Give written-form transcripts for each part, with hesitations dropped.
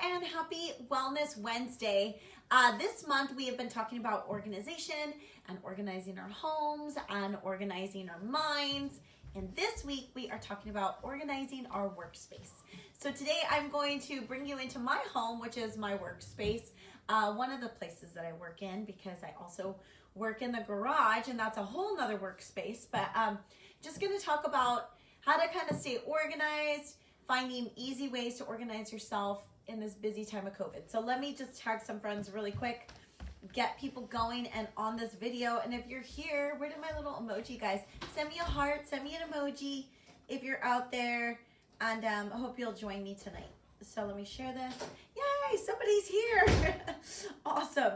and happy Wellness Wednesday. This month we have been talking about organization and organizing our homes and organizing our minds. And this week we are talking about organizing our workspace. So today I'm going to bring you into my home, which is my workspace. One of the places that I work in, because I also work in the garage, and that's a whole nother workspace. But just going to talk about how to kind of stay organized, finding easy ways to organize yourself in this busy time of COVID. So let me just tag some friends really quick, get people going and on this video. And if you're here, where did my little emoji guys? Send me a heart, send me an emoji if you're out there, and I hope you'll join me tonight. So let me share this. Yay, somebody's here. Awesome.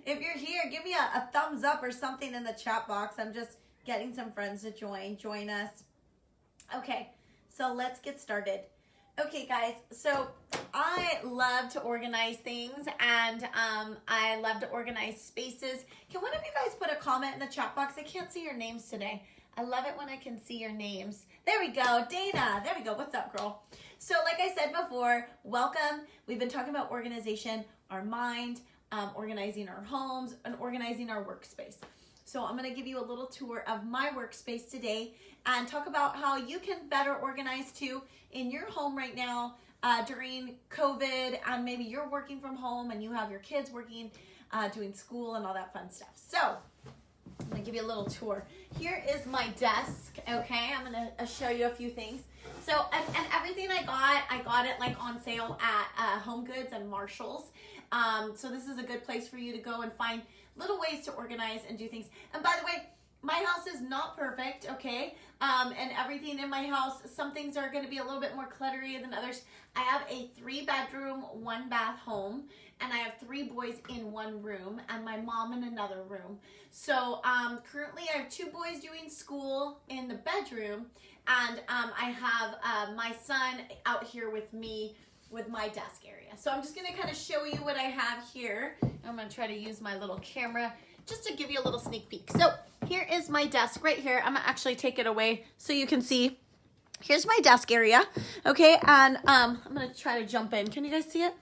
If you're here, give me a thumbs up or something in the chat box. I'm just getting some friends to join us. Okay, so let's get started. Okay, guys, so I love to organize things, and I love to organize spaces. Can one of you guys put a comment in the chat box? I can't see your names today. I love it when I can see your names. There we go, Dana. There we go. What's up, girl? So like I said before, welcome. We've been talking about organization, our mind, organizing our homes, and organizing our workspace. So I'm going to give you a little tour of my workspace today and talk about how you can better organize too in your home right now during COVID, and maybe you're working from home and you have your kids working, doing school and all that fun stuff. So I'm going to give you a little tour. Here is my desk, okay? I'm going to show you a few things. So, and everything I got it like on sale at Home Goods and Marshalls. So this is a good place for you to go and find little ways to organize and do things. And by the way, my house is not perfect, okay? And everything in my house, some things are going to be a little bit more cluttery than others. I have a 3-bedroom, 1-bath home, and I have 3 boys in one room and my mom in another room. So currently I have 2 boys doing school in the bedroom, and I have my son out here with me with my desk area. So I'm just going to kind of show you what I have here. I'm going to try to use my little camera just to give you a little sneak peek. So here is my desk right here. I'm going to actually take it away so you can see. Here's my desk area, okay? And I'm going to try to jump in. Can you guys see it?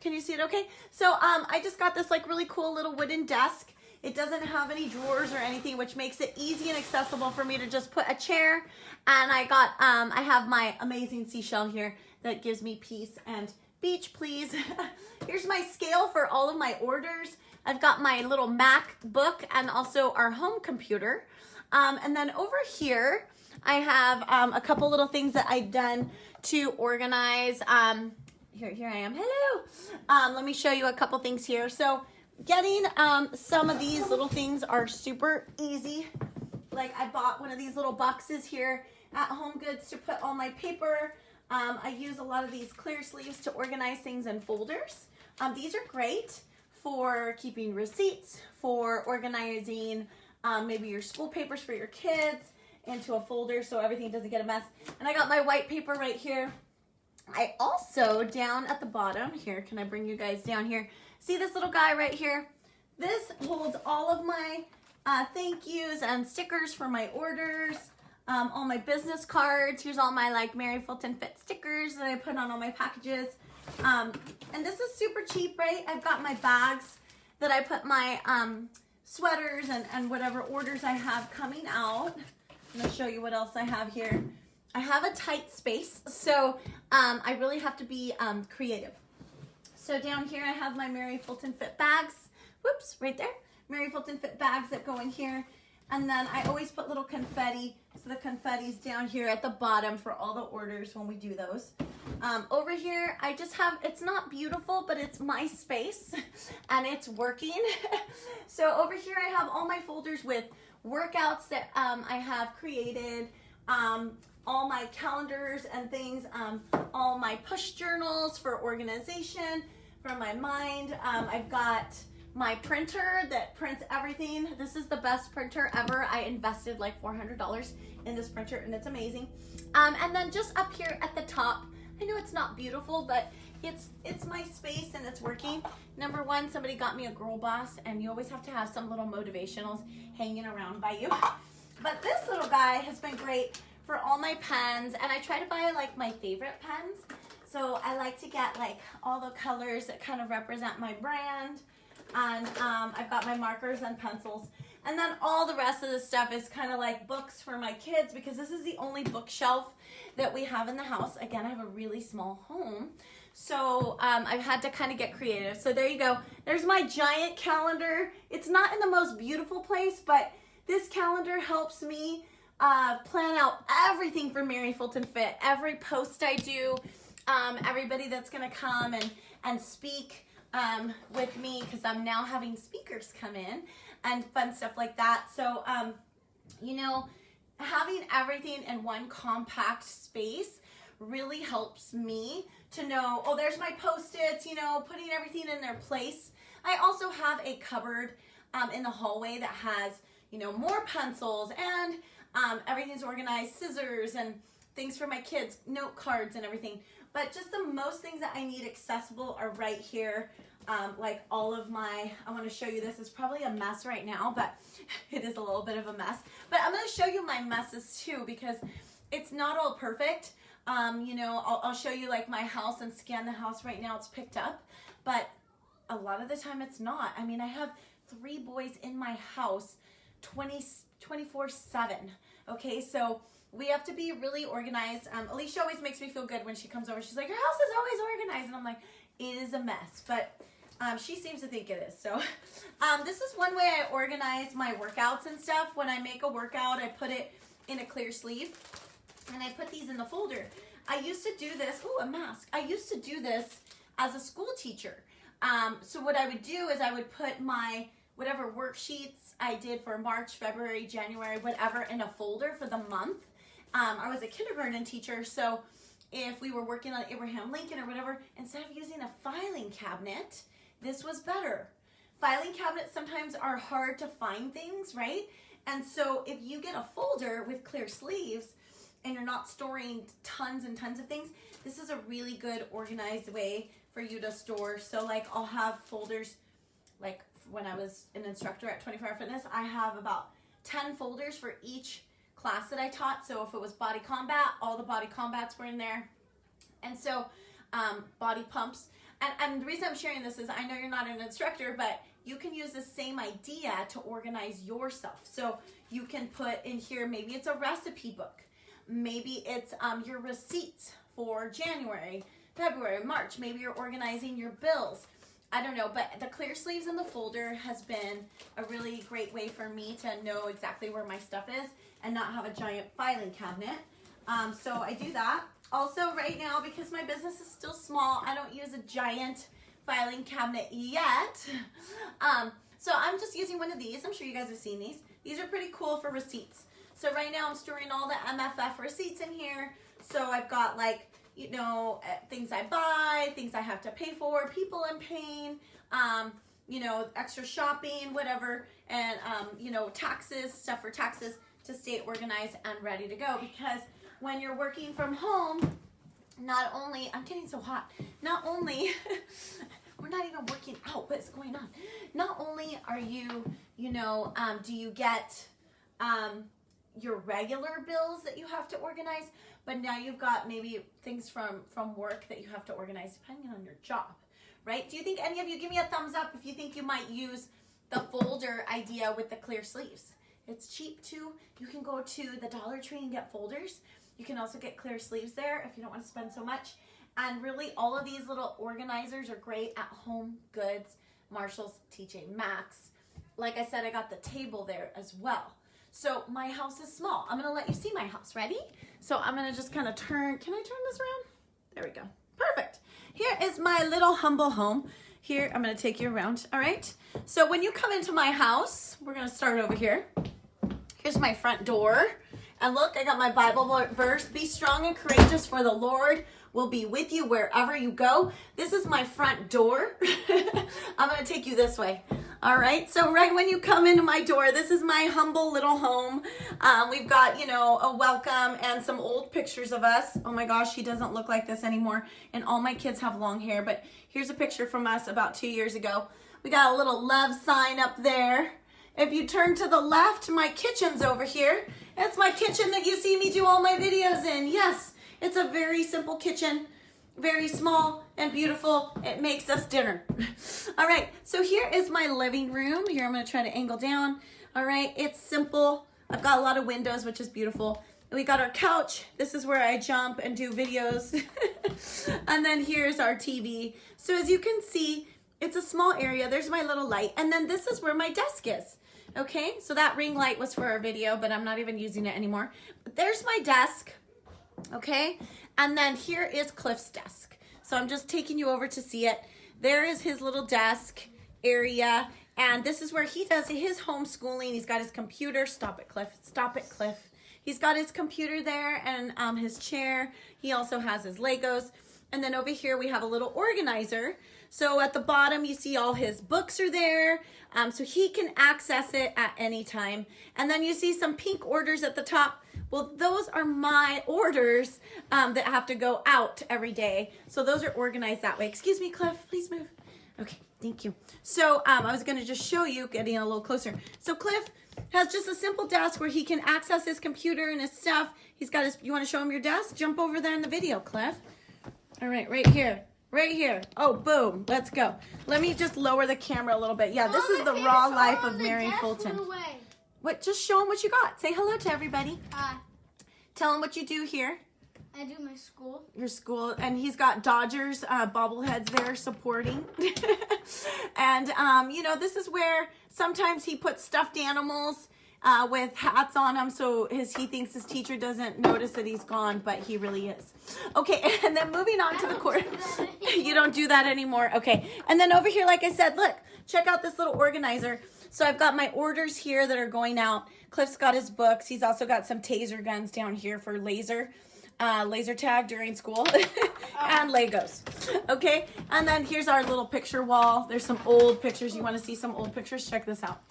Can you see it okay? So I just got this like really cool little wooden desk. It doesn't have any drawers or anything, which makes it easy and accessible for me to just put a chair. And I have my amazing seashell here that gives me peace and beach, please. Here's my scale for all of my orders. I've got my little MacBook and also our home computer. And then over here, I have a couple little things that I've done to organize. Here I am. Hello. Let me show you a couple things here. So getting some of these little things are super easy. Like I bought one of these little boxes here at Home Goods to put all my paper. I use a lot of these clear sleeves to organize things in folders. These are great for keeping receipts, for organizing maybe your school papers for your kids into a folder so everything doesn't get a mess. And I got my white paper right here. I also, down at the bottom here, can I bring you guys down here? See this little guy right here? This holds all of my thank yous and stickers for my orders. All my business cards. Here's all my like Mary Fulton Fit stickers that I put on all my packages. And this is super cheap, right? I've got my bags that I put my sweaters and whatever orders I have coming out. I'm going to show you what else I have here. I have a tight space, so I really have to be creative. So down here I have my Mary Fulton Fit bags. Whoops, right there. Mary Fulton Fit bags that go in here. And then I always put little confetti, so the confetti's down here at the bottom for all the orders when we do those. Over here, I just have, it's not beautiful, but it's my space, and it's working. So over here, I have all my folders with workouts that I have created, all my calendars and things, all my push journals for organization, for my mind. I've got my printer that prints everything. This is the best printer ever. I invested like $400 in this printer, and it's amazing. And then just up here at the top, I know it's not beautiful, but it's my space and it's working. Number one, somebody got me a girl boss, and you always have to have some little motivationals hanging around by you. But this little guy has been great for all my pens, and I try to buy like my favorite pens. So I like to get like all the colors that kind of represent my brand. And I've got my markers and pencils. And then all the rest of the stuff is kind of like books for my kids, because this is the only bookshelf that we have in the house. Again, I have a really small home. So I've had to kind of get creative. So there you go. There's my giant calendar. It's not in the most beautiful place, but this calendar helps me plan out everything for Mary Fulton Fit. Every post I do, everybody that's going to come and speak with me, because I'm now having speakers come in and fun stuff like that. So, you know, having everything in one compact space really helps me to know, oh, there's my Post-its, you know, putting everything in their place. I also have a cupboard in the hallway that has, you know, more pencils and everything's organized, scissors and things for my kids, note cards and everything. But just the most things that I need accessible are right here. Like all of my, I want to show you this. It's probably a mess right now, but it is a little bit of a mess. But I'm going to show you my messes too, because it's not all perfect. You know, I'll show you like my house and scan the house right now. It's picked up, but a lot of the time it's not. I mean, I have 3 boys in my house 24/7. Okay, so we have to be really organized. Alicia always makes me feel good when she comes over. She's like, your house is always organized. And I'm like, it is a mess. But she seems to think it is. So this is one way I organize my workouts and stuff. When I make a workout, I put it in a clear sleeve. And I put these in the folder. I used to do this. Ooh, a mask. I used to do this as a school teacher. So what I would do is I would put my whatever worksheets I did for March, February, January, whatever, in a folder for the month. I was a kindergarten teacher, so if we were working on Abraham Lincoln or whatever, instead of using a filing cabinet, this was better. Filing cabinets sometimes are hard to find things, right? And so if you get a folder with clear sleeves and you're not storing tons and tons of things, this is a really good organized way for you to store. So like I'll have folders, like when I was an instructor at 24 Hour Fitness, I have about 10 folders for each class that I taught. So if it was body combat, all the body combats were in there. And so body pumps. And the reason I'm sharing this is I know you're not an instructor, but you can use the same idea to organize yourself. So you can put in here, maybe it's a recipe book. Maybe it's your receipts for January, February, March. Maybe you're organizing your bills. I don't know, but the clear sleeves in the folder has been a really great way for me to know exactly where my stuff is and not have a giant filing cabinet. So I do that. Also right now, because my business is still small, I don't use a giant filing cabinet yet. So I'm just using one of these. I'm sure you guys have seen these. These are pretty cool for receipts. So right now I'm storing all the MFF receipts in here. So I've got like, you know, things I buy, things I have to pay for, people I'm paying, you know, extra shopping, whatever, and, you know, taxes, stuff for taxes, to stay organized and ready to go. Because when you're working from home, not only, I'm getting so hot, not only, we're not even working out, what's going on? Not only are you, you know, do you get your regular bills that you have to organize, but now you've got maybe things from work that you have to organize depending on your job, right? Do you think any of you, give me a thumbs up if you think you might use the folder idea with the clear sleeves? It's cheap too. You can go to the Dollar Tree and get folders. You can also get clear sleeves there if you don't want to spend so much. And really all of these little organizers are great at Home Goods, Marshall's, TJ Maxx. Like I said, I got the table there as well. So my house is small. I'm gonna let you see my house. Ready? So I'm gonna just kind of turn, can I turn this around? There we go. Perfect. Here is my little humble home. Here, I'm gonna take you around, all right? So when you come into my house, we're gonna start over here. Here's my front door. And look, I got my Bible verse, be strong and courageous, for the Lord will be with you wherever you go. This is my front door. I'm gonna take you this way. All right, so right when you come into my door, this is my humble little home. We've got, you know, a welcome and some old pictures of us. Oh my gosh, he doesn't look like this anymore. And all my kids have long hair, but here's a picture from us about 2 years ago. We got a little love sign up there. If you turn to the left, my kitchen's over here. It's my kitchen that you see me do all my videos in. Yes, it's a very simple kitchen. very small and beautiful. It makes us dinner. All right, so here is my living room. Here, I'm gonna try to angle down. All right, it's simple. I've got a lot of windows, which is beautiful. We got our couch. This is where I jump and do videos. And then here's our TV. So as you can see, it's a small area. There's my little light. And then this is where my desk is. Okay, so that ring light was for our video, but I'm not even using it anymore. But there's my desk. Okay, and then here is Cliff's desk. So I'm just taking you over to see it. There is his little desk area. And this is where he does his homeschooling. He's got his computer. Stop it, Cliff. Stop it, Cliff. He's got his computer there and his chair. He also has his Legos. And then over here we have a little organizer. So at the bottom you see all his books are there. So he can access it at any time. And then you see some pink orders at the top. Well, those are my orders that have to go out every day. So those are organized that way. Excuse me, Cliff, please move. Okay, thank you. So I was gonna just show you, getting a little closer. So Cliff has just a simple desk where he can access his computer and his stuff. He's got his, you wanna show him your desk? Jump over there in the video, Cliff. All right, right here. Right here. Oh, boom. Let's go. Let me just lower the camera a little bit. Yeah, this is the raw life of Mary Fulton. What? Just show them what you got. Say hello to everybody. Hi. Tell them what you do here. I do my school. Your school. And he's got Dodgers bobbleheads there supporting. And, you know, this is where sometimes he puts stuffed animals with hats on him, so he thinks his teacher doesn't notice that he's gone, but he really is. Okay, and then moving on to the court. You don't do that anymore. Okay, and then over here, like I said, look, check out this little organizer. So I've got my orders here that are going out. Cliff's got his books. He's also got some taser guns down here for laser tag during school and Legos. Okay, and then here's our little picture wall. There's some old pictures. You want to see some old pictures? Check this out.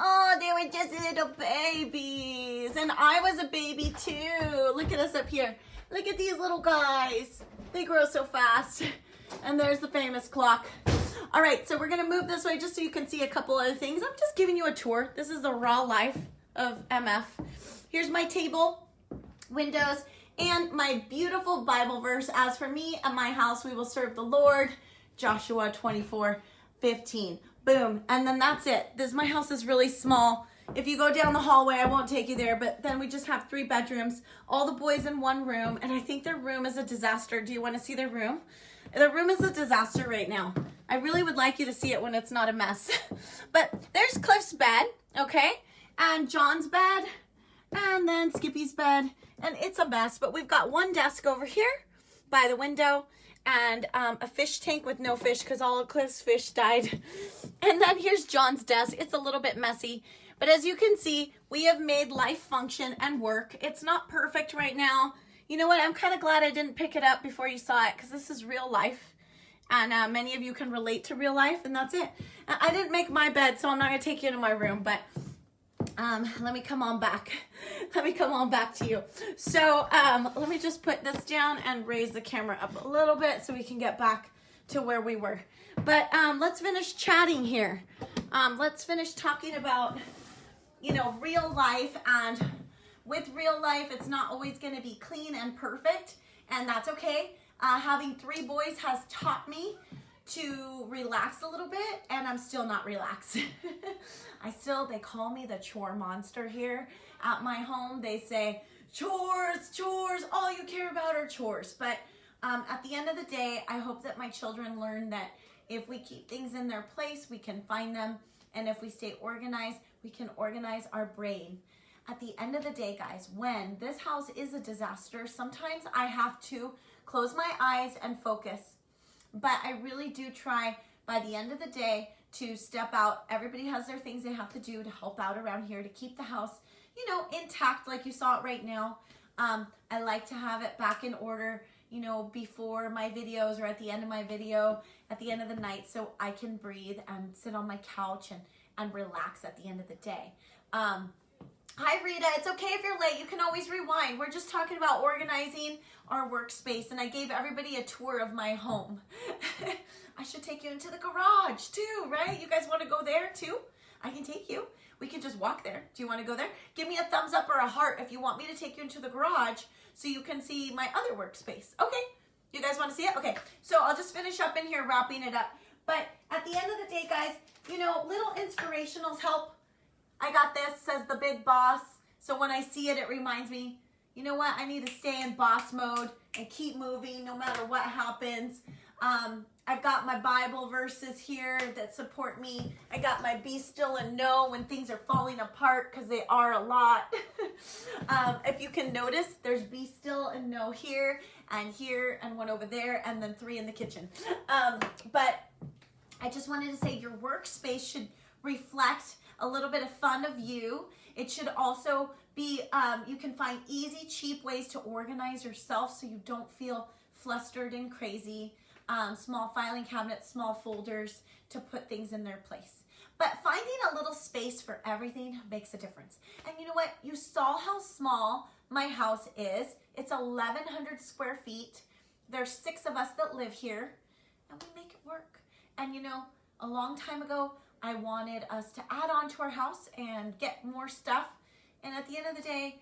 Oh, they were just little babies. And I was a baby too. Look at us up here. Look at these little guys. They grow so fast. And there's the famous clock. All right, so we're going to move this way just so you can see a couple other things. I'm just giving you a tour. This is the raw life of MF. Here's my table, windows, and my beautiful Bible verse. As for me and my house, we will serve the Lord. Joshua 24:15. Boom. And then that's it. My house is really small. If you go down the hallway, I won't take you there, but then we just have 3 bedrooms, all the boys in one room, and I think their room is a disaster. Do you want to see their room? Their room is a disaster right now. I really would like you to see it when it's not a mess. But there's Cliff's bed, okay? And John's bed, and then Skippy's bed, and it's a mess, but we've got one desk over here by the window, and a fish tank with no fish because all of Cliff's fish died. And then here's John's desk. It's a little bit messy, but as you can see, we have made life function and work. It's not perfect right now. You know what? I'm kind of glad I didn't pick it up before you saw it because this is real life. And many of you can relate to real life, and that's it. I didn't make my bed, so I'm not going to take you into my room, but let me come on back. Let me come on back to you. So let me just put this down and raise the camera up a little bit so we can get back to where we were. But let's finish chatting here. Let's finish talking about, you know, real life. And with real life, it's not always going to be clean and perfect, and that's okay. Having 3 boys has taught me to relax a little bit, and I'm still not relaxed. They call me the chore monster here at my home. They say, chores, all you care about are chores. But at the end of the day, I hope that my children learn that if we keep things in their place, we can find them. And if we stay organized, we can organize our brain. At the end of the day, guys, when this house is a disaster, sometimes I have to close my eyes and focus. But I really do try by the end of the day to step out. Everybody has their things they have to do to help out around here to keep the house, you know, intact like you saw it right now. I like to have it back in order, you know, before my videos or at the end of my video, at the end of the night, so I can breathe and sit on my couch and relax at the end of the day. Hi, Rita. It's okay if you're late. You can always rewind. We're just talking about organizing our workspace, and I gave everybody a tour of my home. I should take you into the garage too, right? You guys want to go there too? I can take you. We can just walk there. Do you want to go there? Give me a thumbs up or a heart if you want me to take you into the garage so you can see my other workspace. Okay. You guys want to see it? Okay, so I'll just finish up in here wrapping it up. But at the end of the day, guys, you know, little inspirationals help. I got this, says the big boss. So when I see it, it reminds me, you know what? I need to stay in boss mode and keep moving no matter what happens. I've got my Bible verses here that support me. I got my be still and know when things are falling apart, because they are a lot. If you can notice, there's be still and know here and one over there, and then 3 in the kitchen. But I just wanted to say your workspace should reflect a little bit of fun of you. It should also be, you can find easy, cheap ways to organize yourself so you don't feel flustered and crazy. Small filing cabinets, small folders to put things in their place. But finding a little space for everything makes a difference. And you know what? You saw how small my house is. It's 1,100 square feet. There's 6 of us that live here, and we make it work. And you know, a long time ago, I wanted us to add on to our house and get more stuff. And at the end of the day,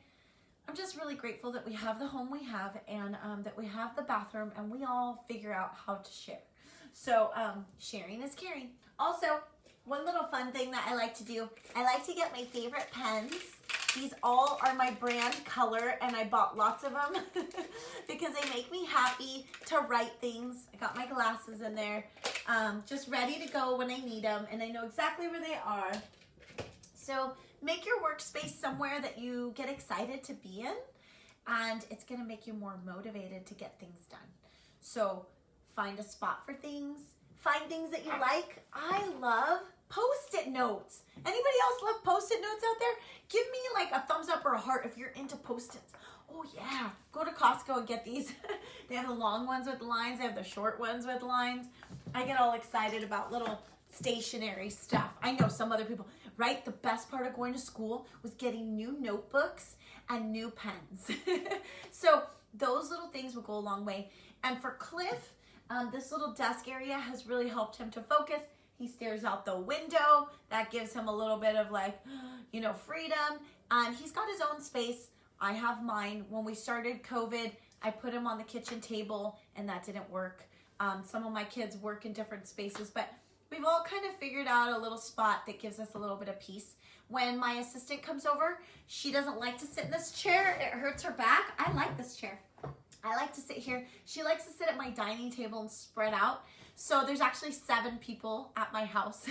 I'm just really grateful that we have the home we have, and that we have the bathroom, and we all figure out how to share. So sharing is caring. Also, one little fun thing that I like to do, I like to get my favorite pens. These all are my brand color, and I bought lots of them because they make me happy to write things. I got my glasses in there, just ready to go when I need them, and I know exactly where they are. So make your workspace somewhere that you get excited to be in, and it's gonna make you more motivated to get things done. So find a spot for things, find things that you like. I love Post-it notes. Anybody else love Post-it notes out there? Give me like a thumbs up or a heart if you're into Post-its. Oh yeah, go to Costco and get these. They have the long ones with lines, they have the short ones with lines. I get all excited about little stationery stuff. I know some other people, right? The best part of going to school was getting new notebooks and new pens. So those little things will go a long way. And for Cliff, this little desk area has really helped him to focus. He stares out the window. That gives him a little bit of like, you know, freedom. And he's got his own space. I have mine. When we started COVID, I put him on the kitchen table, and that didn't work. Some of my kids work in different spaces, but we've all kind of figured out a little spot that gives us a little bit of peace. When my assistant comes over, she doesn't like to sit in this chair. It hurts her back. I like this chair. I like to sit here. She likes to sit at my dining table and spread out. So there's actually 7 people at my house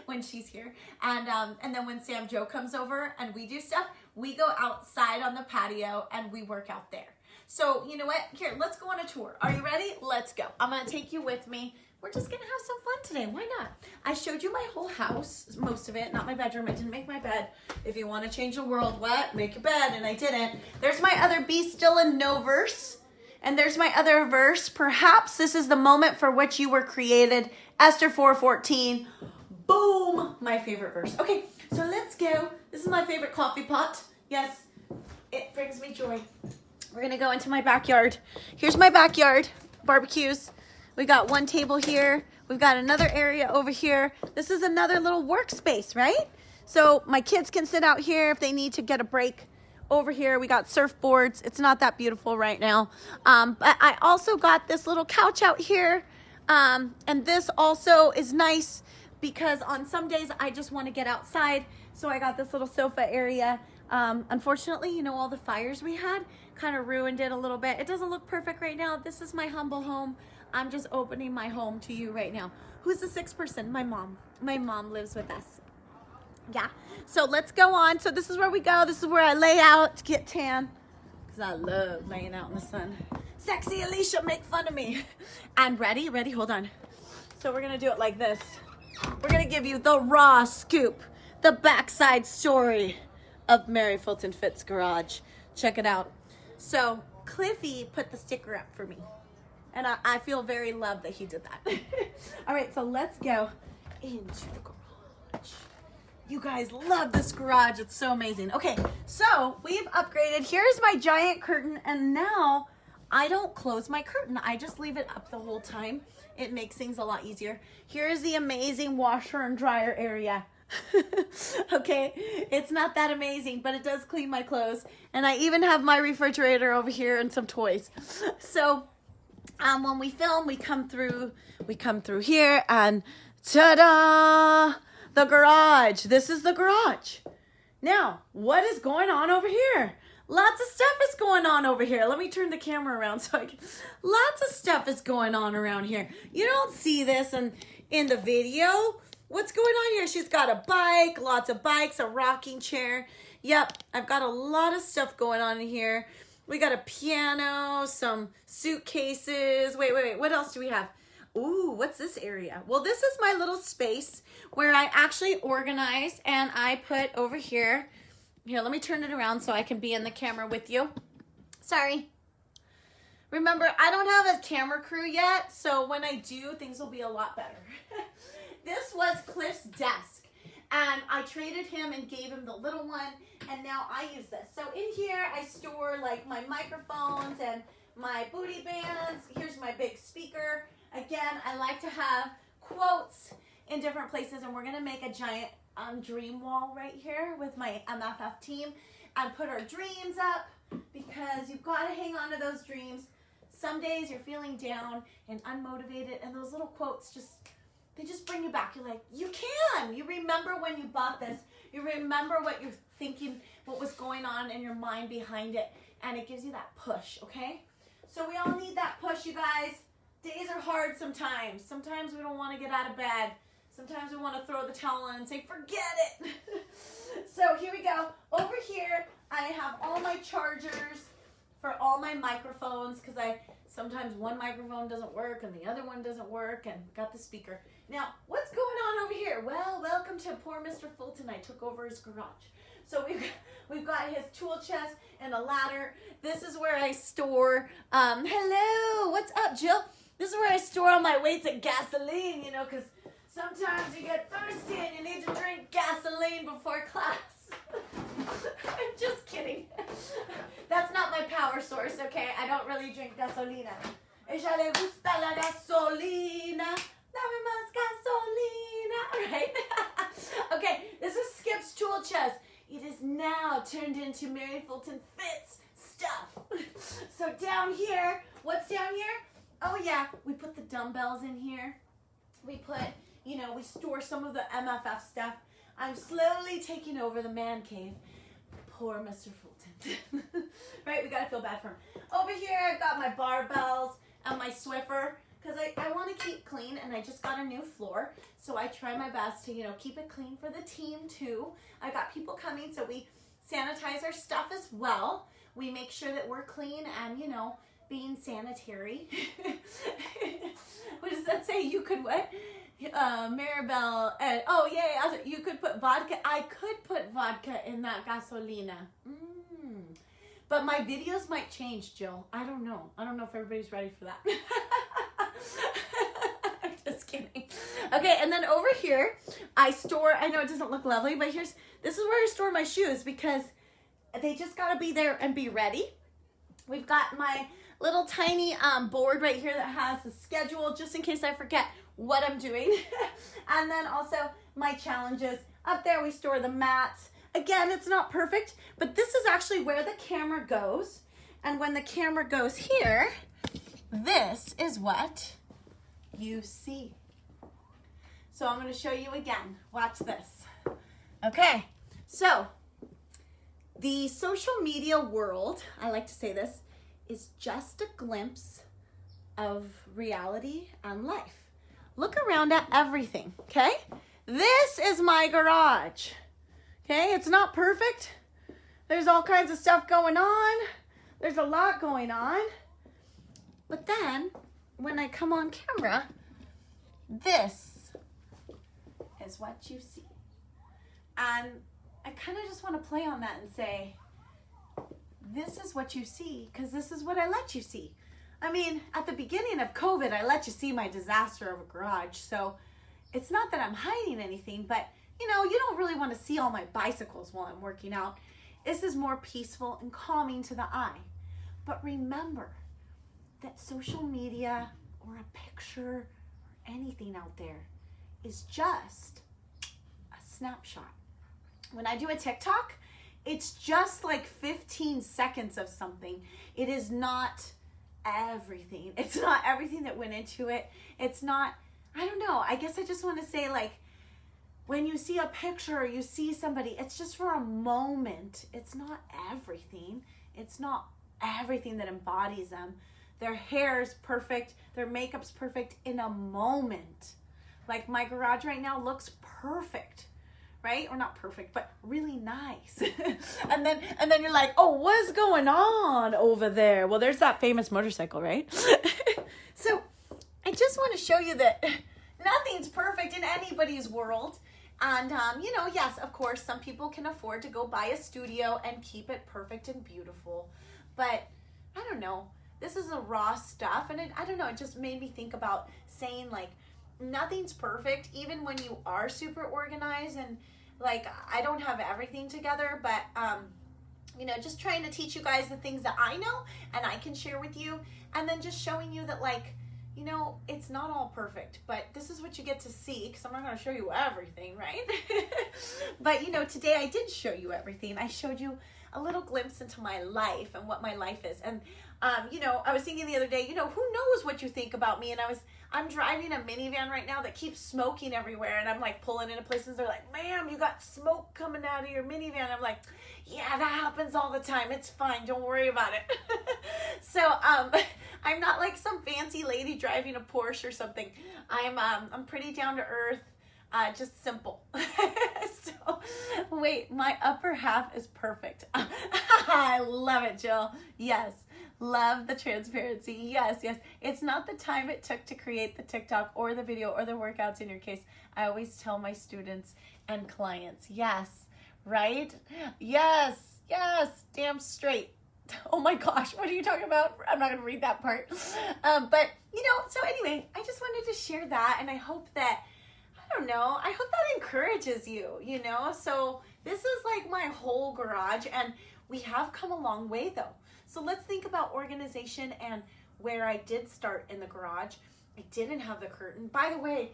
when she's here. And then when Sam Joe comes over and we do stuff, we go outside on the patio and we work out there. So you know what? Here, let's go on a tour. Are you ready? Let's go. I'm going to take you with me. We're just going to have some fun today. Why not? I showed you my whole house, most of it, not my bedroom. I didn't make my bed. If you want to change the world, what? Make your bed, and I didn't. There's my other be still and know verse. And there's my other verse. Perhaps this is the moment for which you were created. Esther 4:14. Boom! My favorite verse. Okay, so let's go. This is my favorite coffee pot. Yes, it brings me joy. We're going to go into my backyard. Here's my backyard. Barbecues. We got one table here. We've got another area over here. This is another little workspace, right? So my kids can sit out here if they need to get a break. Over here, we got surfboards. It's not that beautiful right now. But I also got this little couch out here. And this also is nice because on some days I just want to get outside. So I got this little sofa area. Unfortunately, you know, all the fires we had kind of ruined it a little bit. It doesn't look perfect right now. This is my humble home. I'm just opening my home to you right now. Who's the 6th person? My mom. My mom lives with us. Yeah, so let's go on. So this is where we go. This is where I lay out to get tan, because I love laying out in the sun. Sexy Alicia, make fun of me. And ready, hold on. So we're gonna do it like this. We're gonna give you the raw scoop, the backside story of Mary Fulton Fit's garage. Check it out. So Cliffy put the sticker up for me, and I feel very loved that he did that. All right, so let's go into the garage. You guys love this garage. It's so amazing. Okay, so we've upgraded. Here's my giant curtain, and now I don't close my curtain. I just leave it up the whole time. It makes things a lot easier. Here's the amazing washer and dryer area. Okay, it's not that amazing, but it does clean my clothes. And I even have my refrigerator over here and some toys. So when we film, we come through here and ta-da! The garage. This is the garage. Now, what is going on over here? Lots of stuff is going on over here. Let me turn the camera around so I can. Lots of stuff is going on around here. You don't see this in the video. What's going on here? She's got a bike, lots of bikes, a rocking chair. Yep, I've got a lot of stuff going on in here. We got a piano, some suitcases. Wait. What else do we have? Ooh, what's this area? Well, this is my little space where I actually organize and I put over here. Here, let me turn it around so I can be in the camera with you. Sorry. Remember, I don't have a camera crew yet, so when I do, things will be a lot better. This was Cliff's desk, and I traded him and gave him the little one, and now I use this. So in here, I store like my microphones and my booty bands. Here's my big speaker. Again, I like to have quotes in different places, and we're gonna make a giant dream wall right here with my MFF team and put our dreams up, because you've got to hang on to those dreams. Some days you're feeling down and unmotivated, and those little quotes they just bring you back. You're like, you can. You remember when you bought this. You remember what you're thinking, what was going on in your mind behind it, and it gives you that push, okay? So we all need that push, you guys. Days are hard sometimes. Sometimes we don't want to get out of bed. Sometimes we want to throw the towel in and say, forget it. So here we go. Over here, I have all my chargers for all my microphones, because sometimes one microphone doesn't work and the other one doesn't work, and got the speaker. Now, what's going on over here? Well, welcome to poor Mr. Fulton. I took over his garage. So we've got his tool chest and a ladder. This is where I store, hello, what's up, Jill? This is where I store all my weights and gasoline, because sometimes you get thirsty and you need to drink gasoline before class. I'm just kidding. That's not my power source, okay? I don't really drink gasolina. Ella le gusta la gasolina. Dame más gasolina. Right? Okay, this is Skip's tool chest. It is now turned into Mary Fulton Fit's stuff. So down here, what's down here? Oh yeah, we put the dumbbells in here. We put, we store some of the MFF stuff. I'm slowly taking over the man cave. Poor Mr. Fulton. Right, we gotta feel bad for him. Over here, I've got my barbells and my Swiffer, because I want to keep clean, and I just got a new floor, so I try my best to, keep it clean for the team too. I got people coming, so we sanitize our stuff as well. We make sure that we're clean and, being sanitary. What does that say? You could what? Maribel, oh yeah, you could put vodka. I could put vodka in that gasolina. But my videos might change, Jill. I don't know. I don't know if everybody's ready for that. I'm just kidding. Okay, and then over here, I know it doesn't look lovely, but this is where I store my shoes, because they just gotta be there and be ready. We've got my little tiny board right here that has the schedule, just in case I forget what I'm doing. And then also my challenges. Up there we store the mats. Again, it's not perfect, but this is actually where the camera goes. And when the camera goes here, this is what you see. So I'm going to show you again. Watch this. Okay, so the social media world, I like to say this, is just a glimpse of reality and life. Look around at everything, okay? This is my garage, okay? It's not perfect. There's all kinds of stuff going on. There's a lot going on. But then, when I come on camera, this is what you see. And I kind of just want to play on that and say, this is what you see, because this is what I let you see. I mean, at the beginning of COVID, I let you see my disaster of a garage. So it's not that I'm hiding anything, but you don't really want to see all my bicycles while I'm working out. This is more peaceful and calming to the eye. But remember that social media or a picture or anything out there is just a snapshot. When I do a TikTok, it's just like 15 seconds of something. It is not everything. It's not everything that went into it. It's not, I don't know. I guess I just want to say, like, when you see a picture or you see somebody, it's just for a moment. It's not everything. It's not everything that embodies them. Their hair's perfect. Their makeup's perfect in a moment. Like my garage right now looks perfect, right? Or not perfect, but really nice. and then you're like, oh, what's going on over there? Well, there's that famous motorcycle, right? So I just want to show you that nothing's perfect in anybody's world. And, yes, of course, some people can afford to go buy a studio and keep it perfect and beautiful. But I don't know. This is the raw stuff. And I don't know. It just made me think about saying, like, nothing's perfect, even when you are super organized. And, like, I don't have everything together. But, just trying to teach you guys the things that I know and I can share with you. And then just showing you that, like, it's not all perfect, but this is what you get to see, because I'm not going to show you everything, right? But, today I did show you everything. I showed you a little glimpse into my life and what my life is. And, I was thinking the other day, who knows what you think about me? And I'm driving a minivan right now that keeps smoking everywhere. And I'm like pulling into places. They're like, ma'am, you got smoke coming out of your minivan. I'm like, yeah, that happens all the time. It's fine. Don't worry about it. So, I'm not like some fancy lady driving a Porsche or something. I'm pretty down to earth, just simple. So, wait, my upper half is perfect. I love it, Jill. Yes. Love the transparency. Yes. It's not the time it took to create the TikTok or the video or the workouts in your case. I always tell my students and clients, yes, right? Yes. Damn straight. Oh my gosh, what are you talking about? I'm not going to read that part. But, so anyway, I just wanted to share that. And I hope that, I hope that encourages you, So this is like my whole garage, and we have come a long way though. So let's think about organization and where I did start in the garage. I didn't have the curtain. By the way,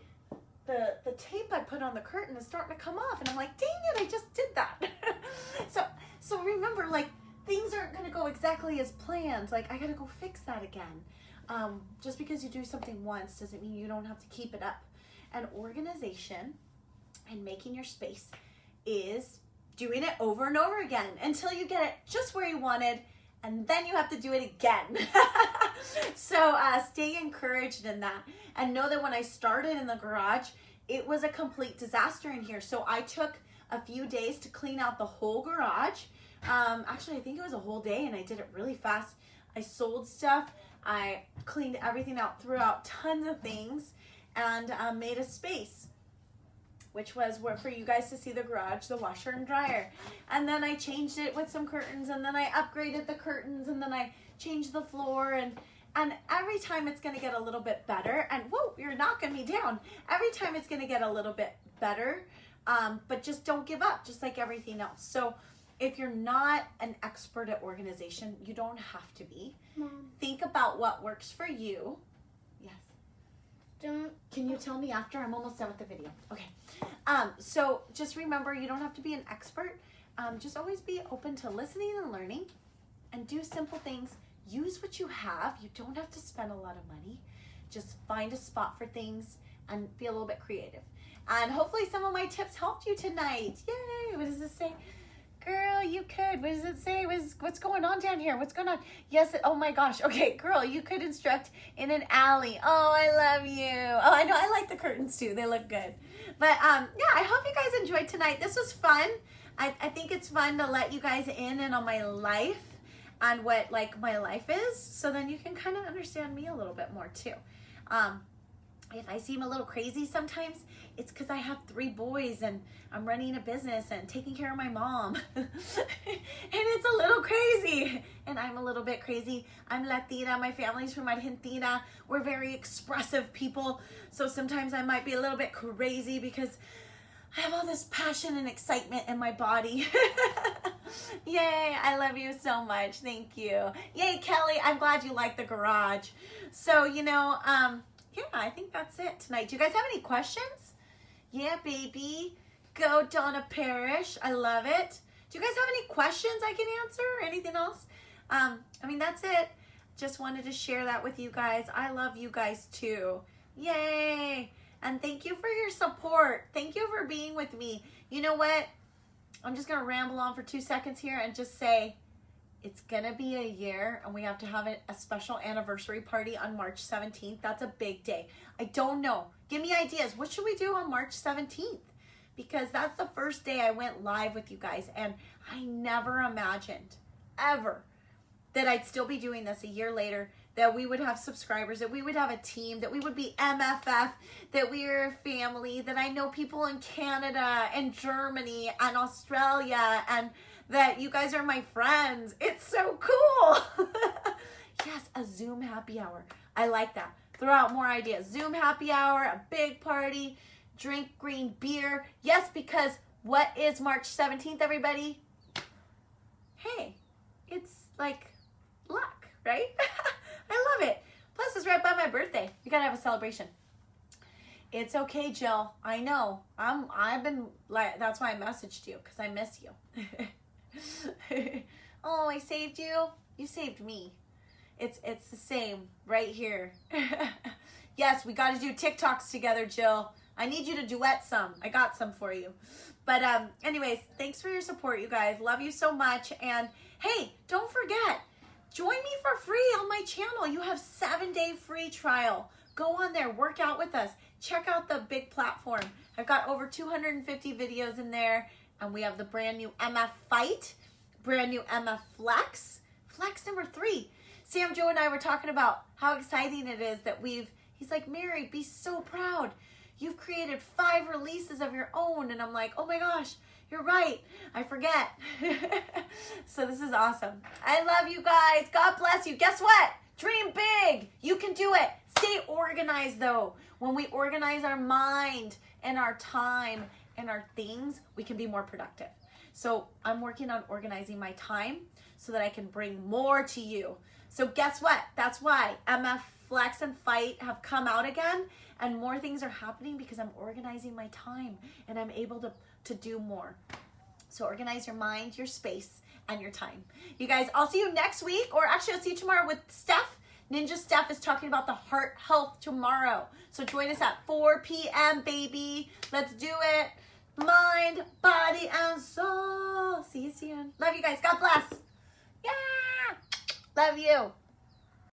the tape I put on the curtain is starting to come off, and I'm like, dang it, I just did that. So remember, like, things aren't going to go exactly as planned. Like, I got to go fix that again. Just because you do something once doesn't mean you don't have to keep it up. And organization and making your space is doing it over and over again until you get it just where you wanted, and then you have to do it again. So stay encouraged in that, and know that when I started in the garage, it was a complete disaster in here. So I took a few days to clean out the whole garage. Actually, I think it was a whole day, and I did it really fast. I sold stuff. I cleaned everything out, threw out tons of things, and made a space, which was for you guys to see the garage, the washer and dryer. And then I changed it with some curtains, and then I upgraded the curtains, and then I changed the floor, and every time it's going to get a little bit better. And whoa, you're knocking me down. Every time it's going to get a little bit better, but just don't give up, just like everything else. So if you're not an expert at organization, you don't have to be. Mom. Think about what works for you. Yes. Don't. Can you tell me after? I'm almost done with the video. Okay. So just remember, you don't have to be an expert. Just always be open to listening and learning, and do simple things. Use what you have. You don't have to spend a lot of money. Just find a spot for things and be a little bit creative. And hopefully some of my tips helped you tonight. Yay! What does this say? Girl, you could. What does it say? What's going on down here? What's going on? Yes. Oh my gosh. Okay, girl, you could instruct in an alley. Oh, I love you. Oh, I know. I like the curtains too. They look good. But yeah, I hope you guys enjoyed tonight. This was fun. I think it's fun to let you guys in on my life and what like my life is, so then you can kind of understand me a little bit more too. If I seem a little crazy sometimes, it's because I have 3 boys and I'm running a business and taking care of my mom. And it's a little crazy. And I'm a little bit crazy. I'm Latina. My family's from Argentina. We're very expressive people. So sometimes I might be a little bit crazy because I have all this passion and excitement in my body. Yay, I love you so much. Thank you. Yay, Kelly, I'm glad you like the garage. So, yeah, I think that's it tonight. Do you guys have any questions? Yeah, baby. Go Donna Parrish. I love it. Do you guys have any questions I can answer or anything else? That's it. just wanted to share that with you guys. I love you guys too. Yay. And thank you for your support. Thank you for being with me. You know what? I'm just going to ramble on for 2 seconds here and just say it's going to be a year, and we have to have a special anniversary party on March 17th. That's a big day. I don't know. Give me ideas. What should we do on March 17th? Because that's the first day I went live with you guys, and I never imagined ever that I'd still be doing this a year later, that we would have subscribers, that we would have a team, that we would be MFF, that we are a family, that I know people in Canada and Germany and Australia, and that you guys are my friends. It's so cool. Yes, a Zoom happy hour. I like that. Throw out more ideas. Zoom happy hour, a big party, drink green beer. Yes, because what is March 17th, everybody? Hey, it's like luck, right? I love it. Plus, it's right by my birthday. We gotta have a celebration. It's okay, Jill. I know. I've been like, that's why I messaged you, because I miss you. Oh, I saved you. You saved me. It's the same right here. Yes, we got to do TikToks together, Jill. I need you to duet some. I got some for you. But anyways, thanks for your support, you guys. Love you so much. And hey, don't forget, join me for free on my channel. You have 7-day free trial. Go on there, work out with us. Check out the big platform. I've got over 250 videos in there. And we have the brand new MF Fight, brand new MF Flex, Flex number 3. Sam Joe and I were talking about how exciting it is that he's like, Mary, be so proud. You've created 5 releases of your own. And I'm like, oh my gosh, you're right. I forget. So this is awesome. I love you guys. God bless you. Guess what? Dream big. You can do it. Stay organized though. When we organize our mind and our time and our things, we can be more productive. So I'm working on organizing my time so that I can bring more to you. So guess what? That's why MF Flex and Fight have come out again, and more things are happening because I'm organizing my time and I'm able to do more. So organize your mind, your space, and your time. You guys, I'll see you next week, or actually I'll see you tomorrow with Steph. Ninja Steph is talking about the heart health tomorrow. So join us at 4 p.m., baby. Let's do it. Mind, body, and soul. See you soon. Love you guys. God bless. Yeah. Love you.